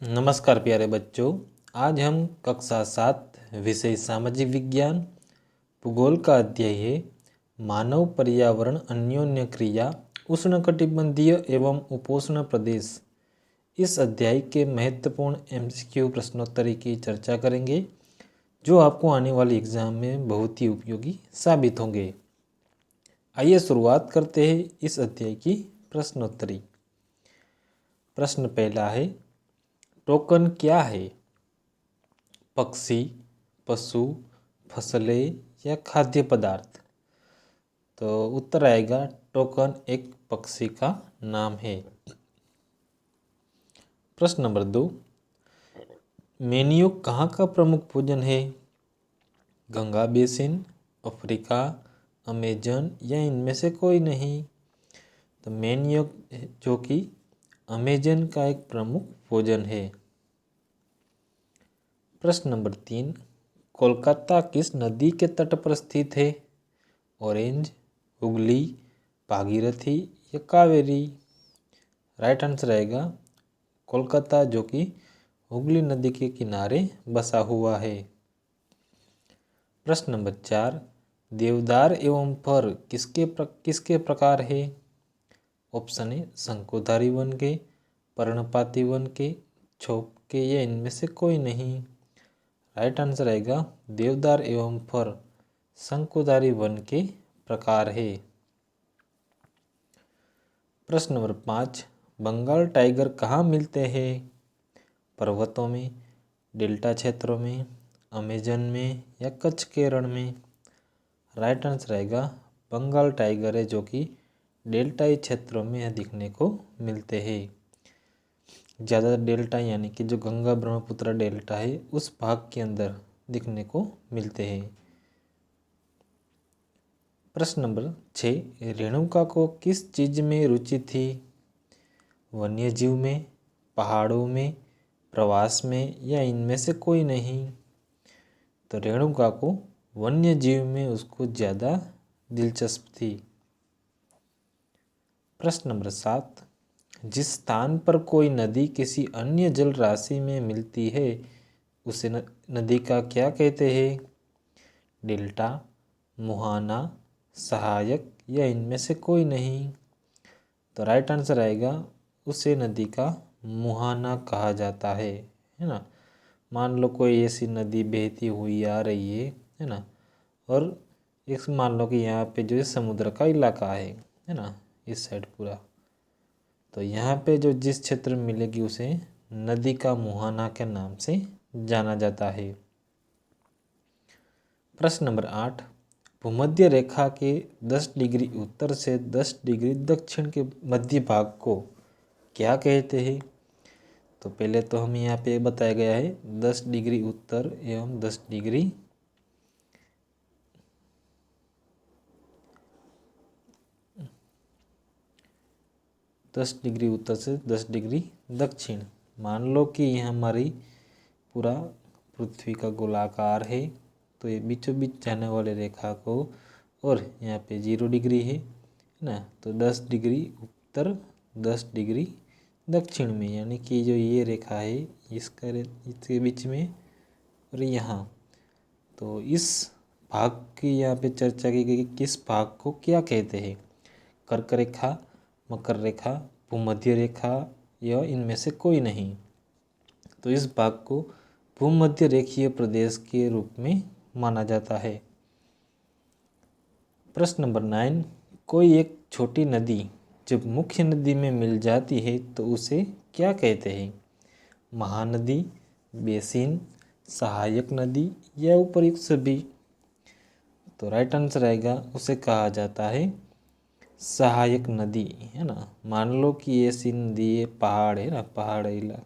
नमस्कार प्यारे बच्चों। आज हम कक्षा 7 विषय सामाजिक विज्ञान भूगोल का अध्याय है मानव पर्यावरण अन्योन्य क्रिया उष्णकटिबंधीय एवं उपोष्ण प्रदेश। इस अध्याय के महत्वपूर्ण एमसीक्यू प्रश्नोत्तरी की चर्चा करेंगे जो आपको आने वाले एग्जाम में बहुत ही उपयोगी साबित होंगे। आइए शुरुआत करते हैं इस अध्याय की प्रश्नोत्तरी। प्रश्न पहला है, टोकन क्या है? पक्षी, पशु, फसलें या खाद्य पदार्थ? तो उत्तर आएगा टोकन एक पक्षी का नाम है। प्रश्न नंबर 2, मेन्यूक कहाँ का प्रमुख भोजन है? गंगा बेसिन, अफ्रीका, अमेजन या इनमें से कोई नहीं? तो मेन्यूक जो कि अमेजन का एक प्रमुख भोजन है। प्रश्न नंबर 3, कोलकाता किस नदी के तट पर स्थित है? ऑरेंज, हुगली, भागीरथी या कावेरी? राइट आंसर आएगा कोलकाता जो कि हुगली नदी के किनारे बसा हुआ है। प्रश्न नंबर 4, देवदार एवं फर किसके प्रकार है? ऑप्शन है शंकुधारी वन के, पर्णपाती वन के, छोप के या इनमें से कोई नहीं? राइट आंसर आएगा देवदार एवं फर शंकुधारी वन के प्रकार है। प्रश्न नंबर 5, बंगाल टाइगर कहाँ मिलते हैं? पर्वतों में, डेल्टा क्षेत्रों में, अमेजन में या कच्छ के रण में? राइट आंसर आएगा बंगाल टाइगर है जो कि डेल्टाई क्षेत्रों में दिखने को मिलते हैं। ज़्यादा डेल्टा यानी कि जो गंगा ब्रह्मपुत्र डेल्टा है उस भाग के अंदर दिखने को मिलते हैं। प्रश्न नंबर 6, रेणुका को किस चीज़ में रुचि थी? वन्य जीव में, पहाड़ों में, प्रवास में या इनमें से कोई नहीं? तो रेणुका को वन्य जीव में उसको ज़्यादा दिलचस्प थी। प्रश्न नंबर 7, जिस स्थान पर कोई नदी किसी अन्य जल राशि में मिलती है उसे नदी का क्या कहते हैं? डेल्टा, मुहाना, सहायक या इनमें से कोई नहीं? तो राइट आंसर आएगा उसे नदी का मुहाना कहा जाता है ना। मान लो कोई ऐसी नदी बहती हुई आ रही है ना, और एक मान लो कि यहाँ पे जो है समुद्र का इलाका है ना, इस साइड पूरा, तो यहाँ पे जो जिस क्षेत्र में मिलेगी उसे नदी का मुहाना के नाम से जाना जाता है। प्रश्न नंबर 8, भूमध्य रेखा के 10 डिग्री उत्तर से 10 डिग्री दक्षिण के मध्य भाग को क्या कहते हैं? तो पहले तो हमें यहाँ पे बताया गया है 10 डिग्री उत्तर एवं 10 डिग्री उत्तर से 10 डिग्री दक्षिण। मान लो कि यह हमारी पूरा पृथ्वी का गोलाकार है, तो ये बीचों बीच जाने वाले रेखा को, और यहाँ पे 0 डिग्री है ना, तो 10 डिग्री उत्तर 10 डिग्री दक्षिण में, यानी कि जो ये रेखा है इसके बीच में और यहाँ, तो इस भाग की यहाँ पे चर्चा की गई कि किस भाग को क्या कहते हैं? कर्क रेखा, मकर रेखा, भूमध्य रेखा या इनमें से कोई नहीं? तो इस भाग को भूमध्य रेखीय प्रदेश के रूप में माना जाता है। प्रश्न नंबर 9, कोई एक छोटी नदी जब मुख्य नदी में मिल जाती है तो उसे क्या कहते हैं? महानदी, बेसिन, सहायक नदी या उपर्युक्त सभी? तो राइट आंसर आएगा उसे कहा जाता है सहायक नदी, है ना। मान लो कि ऐसी नदी, ये पहाड़ है ना,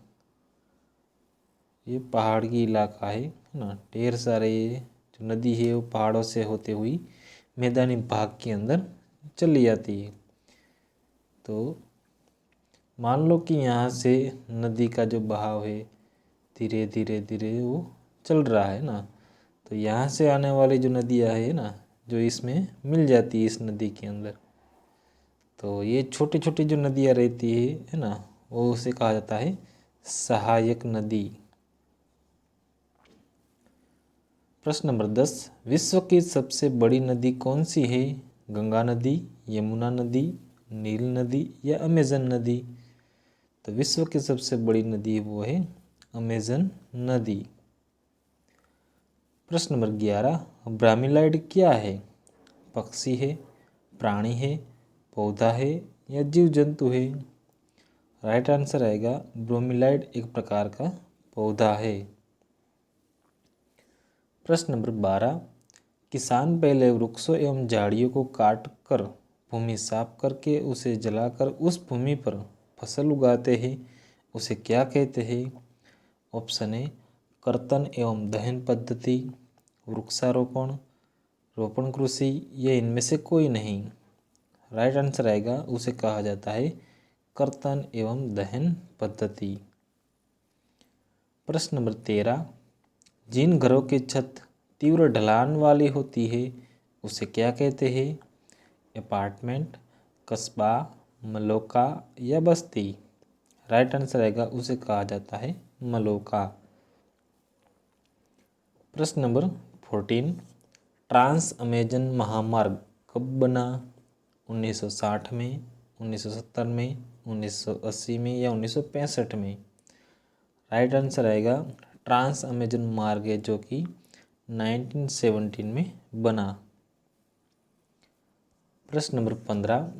ये पहाड़ी इलाका है ना, ढेर सारे जो नदी है वो पहाड़ों से होते हुई मैदानी भाग के अंदर चली जाती है। तो मान लो कि यहाँ से नदी का जो बहाव है धीरे धीरे धीरे वो चल रहा है ना, तो यहाँ से आने वाली जो नदियाँ है ना, जो इसमें मिल जाती है इस नदी के अंदर, तो ये छोटी छोटी जो नदियाँ रहती है ना, वो उसे कहा जाता है सहायक नदी। प्रश्न नंबर 10, विश्व की सबसे बड़ी नदी कौन सी है? गंगा नदी, यमुना नदी, नील नदी या अमेजन नदी? तो विश्व की सबसे बड़ी नदी वो है अमेजन नदी। प्रश्न नंबर 11, ब्रोमीलाइड क्या है? पक्षी है, प्राणी है, पौधा है या जीव जंतु है? राइट आंसर आएगा ब्रोमीलाइड एक प्रकार का पौधा है। प्रश्न नंबर 12, किसान पहले वृक्षों एवं झाड़ियों को काट कर भूमि साफ करके उसे जलाकर उस भूमि पर फसल उगाते हैं, उसे क्या कहते हैं? ऑप्शन ए कर्तन एवं दहन पद्धति, वृक्षारोपण, रोपण कृषि या इनमें से कोई नहीं। राइट आंसर आएगा उसे कहा जाता है कर्तन एवं दहन पद्धति। प्रश्न नंबर 13, जिन घरों की छत तीव्र ढलान वाली होती है उसे क्या कहते हैं? अपार्टमेंट, कस्बा, मलोका या बस्ती? राइट आंसर आएगा उसे कहा जाता है मलोका। प्रश्न नंबर 14, ट्रांस अमेजन महामार्ग कब बना? 1960 में, 1970 में, 1980 में या 1965 में? राइट आंसर आएगा ट्रांस अमेजन मार्ग है जो कि 1917 में बना। प्रश्न नंबर 15,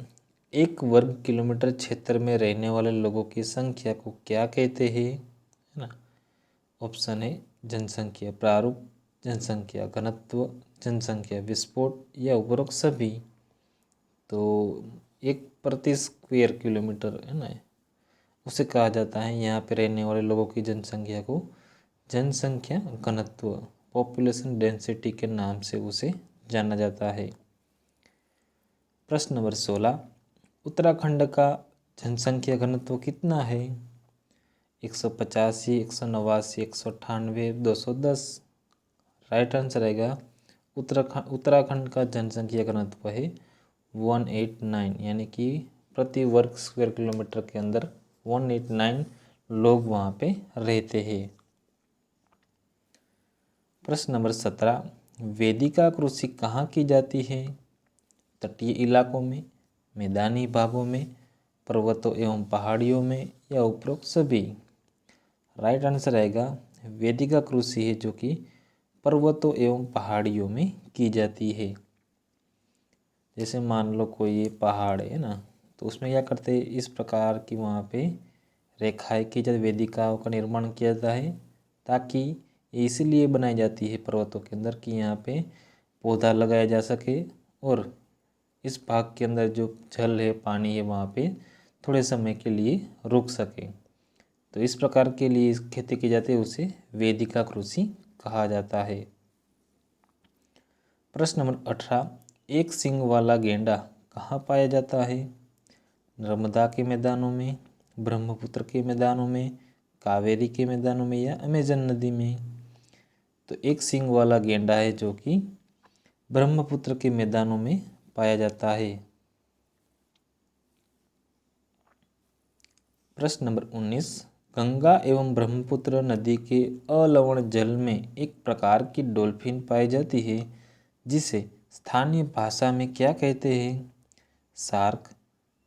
1 वर्ग किलोमीटर क्षेत्र में रहने वाले लोगों की संख्या को क्या कहते हैं? है ना। ऑप्शन है जनसंख्या प्रारूप, जनसंख्या घनत्व, जनसंख्या विस्फोट या उपरोक्त सभी। तो 1 प्रति स्क्वायर किलोमीटर है ना उसे कहा जाता है यहाँ पे रहने वाले लोगों की जनसंख्या को जनसंख्या घनत्व, पॉपुलेशन डेंसिटी के नाम से उसे जाना जाता है। प्रश्न नंबर 16, उत्तराखंड का जनसंख्या घनत्व कितना है? 185, 189, 198, 210? राइट आंसर आएगा उत्तराखंड का जनसंख्या घनत्व है 189, यानी कि प्रति वर्ग स्क्वायर किलोमीटर के अंदर 189 लोग वहाँ पे रहते हैं। प्रश्न नंबर 17, वेदिका कृषि कहाँ की जाती है? तटीय इलाकों में, मैदानी भागों में, पर्वतों एवं पहाड़ियों में या उपरोक्त सभी? राइट आंसर आएगा वेदिका कृषि है जो कि पर्वतों एवं पहाड़ियों में की जाती है। जैसे मान लो कोई ये पहाड़ है ना, तो उसमें क्या करते हैं, इस प्रकार की वहाँ पे रेखाएं की जाती, वेदिकाओं का निर्माण किया जाता है, ताकि ये इसीलिए बनाई जाती है पर्वतों के अंदर कि यहाँ पे पौधा लगाया जा सके और इस भाग के अंदर जो जल है, पानी है, वहाँ पे थोड़े समय के लिए रुक सके। तो इस प्रकार के लिए खेती की जाती है, उसे वेदिका कृषि कहा जाता है। प्रश्न नंबर 18, एक सींग वाला गेंडा कहाँ पाया जाता है? नर्मदा के मैदानों में, ब्रह्मपुत्र के मैदानों में, कावेरी के मैदानों में या अमेजन नदी में? तो एक सींग वाला गेंडा है जो कि ब्रह्मपुत्र के मैदानों में पाया जाता है। प्रश्न नंबर 19, गंगा एवं ब्रह्मपुत्र नदी के अलवण जल में एक प्रकार की डॉल्फिन पाई जाती है जिसे स्थानीय भाषा में क्या कहते हैं? शार्क,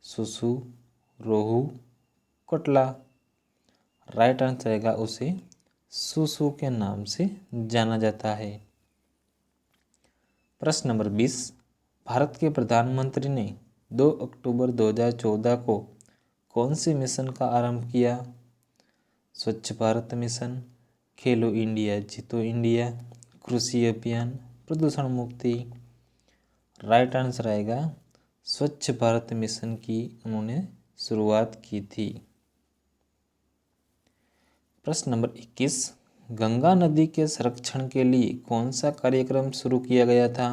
सुसु, रोहू, कटला? राइट आंसर आएगा उसे सुसु के नाम से जाना जाता है। प्रश्न नंबर 20, भारत के प्रधानमंत्री ने 2 अक्टूबर 2014 को कौन से मिशन का आरंभ किया? स्वच्छ भारत मिशन, खेलो इंडिया जीतो इंडिया, कृषि अभियान, प्रदूषण मुक्ति? राइट आंसर आएगा स्वच्छ भारत मिशन की उन्होंने शुरुआत की थी। प्रश्न नंबर 21, गंगा नदी के संरक्षण के लिए कौन सा कार्यक्रम शुरू किया गया था?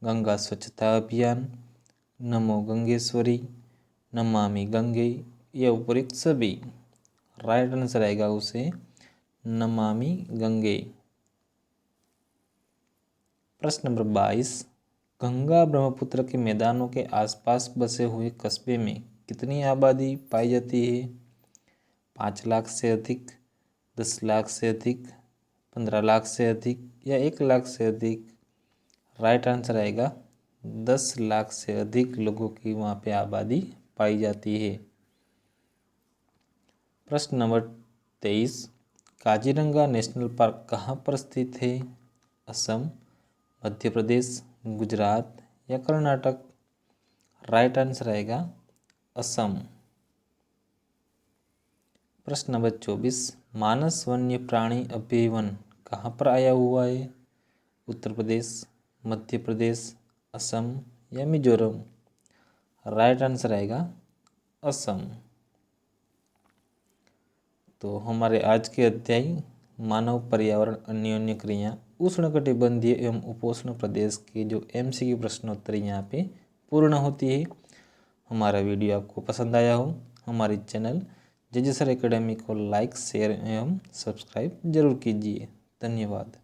गंगा स्वच्छता अभियान, नमो गंगेश्वरी, नमामि गंगे या उपरोक्त सभी? राइट आंसर आएगा उसे नमामि गंगे। प्रश्न नंबर 22, गंगा ब्रह्मपुत्र के मैदानों के आसपास बसे हुए कस्बे में कितनी आबादी पाई जाती है? 5 लाख से अधिक, 10 लाख से अधिक, 15 लाख से अधिक या 1 लाख से अधिक? राइट आंसर आएगा 10 लाख से अधिक लोगों की वहाँ पे आबादी पाई जाती है। प्रश्न नंबर 23, काजीरंगा नेशनल पार्क कहाँ पर स्थित है? असम, मध्य प्रदेश, गुजरात या कर्नाटक? राइट आंसर आएगा असम। प्रश्न नंबर 24, मानस वन्य प्राणी अभ्यारण्य कहाँ पर आया हुआ है? उत्तर प्रदेश, मध्य प्रदेश, असम या मिजोरम? राइट आंसर आएगा असम। तो हमारे आज के अध्याय मानव पर्यावरण अन्योन्य क्रिया उष्णकटिबंधीय एवं उपोष्ण प्रदेश के जो MCQ प्रश्नोत्तर यहाँ पे पूर्ण होती है। हमारा वीडियो आपको पसंद आया हो, हमारे चैनल JJ सर एकेडमी को लाइक, शेयर एवं सब्सक्राइब जरूर कीजिए। धन्यवाद।